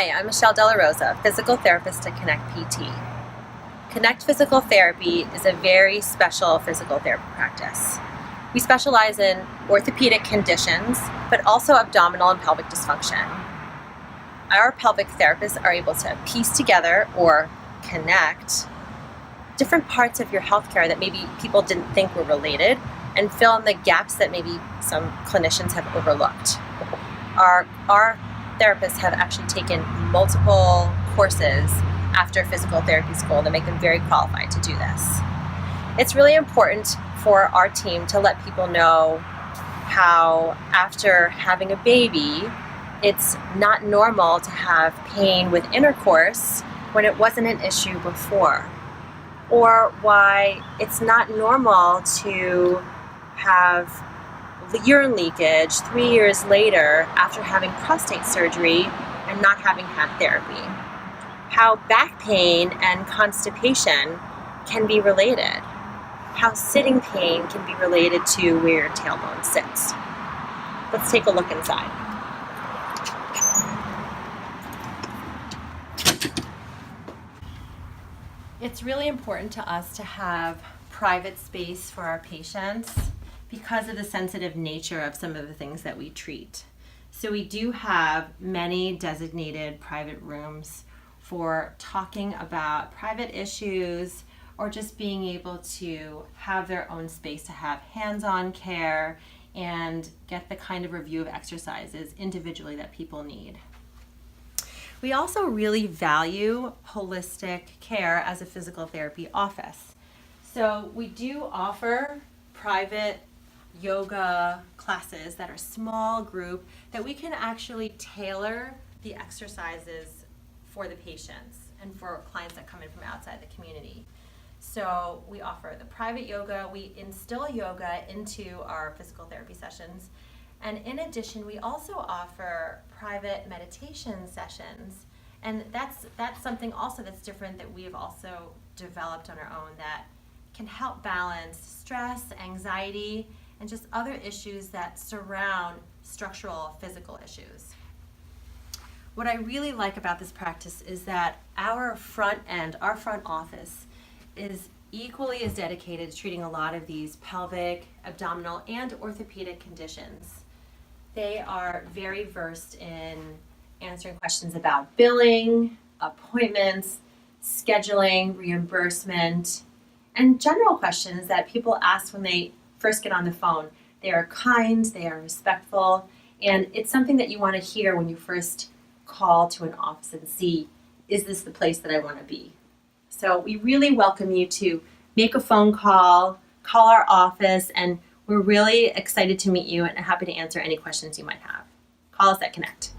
Hi, I'm Michelle Della Rosa, physical therapist at Connect PT. Connect Physical Therapy is a very special physical therapy practice. We specialize in orthopedic conditions, but also abdominal and pelvic dysfunction. Our pelvic therapists are able to piece together or connect different parts of your healthcare that maybe people didn't think were related and fill in the gaps that maybe some clinicians have overlooked. Our therapists have actually taken multiple courses after physical therapy school that make them very qualified to do this. It's really important for our team to let people know how after having a baby, it's not normal to have pain with intercourse when it wasn't an issue before, or why it's not normal to have urine leakage 3 years later after having prostate surgery and not having had therapy. How back pain and constipation can be related. How sitting pain can be related to where your tailbone sits. Let's take a look inside. It's really important to us to have private space for our patients because of the sensitive nature of some of the things that we treat. So we do have many designated private rooms for talking about private issues or just being able to have their own space to have hands-on care and get the kind of review of exercises individually that people need. We also really value holistic care as a physical therapy office. So we do offer private yoga classes that are small group that we can actually tailor the exercises for the patients and for clients that come in from outside the community. So we offer the private yoga, we instill yoga into our physical therapy sessions, and in addition we also offer private meditation sessions, and that's something also that's different that we have also developed on our own that can help balance stress, anxiety, and just other issues that surround structural physical issues. What I really like about this practice is that our front office is equally as dedicated to treating a lot of these pelvic, abdominal, and orthopedic conditions. They are very versed in answering questions about billing, appointments, scheduling, reimbursement, and general questions that people ask when they first get on the phone. They are kind, they are respectful, and it's something that you want to hear when you first call to an office and see, is this the place that I want to be? So we really welcome you to make a phone call our office, and we're really excited to meet you and happy to answer any questions you might have. Call us at Connect.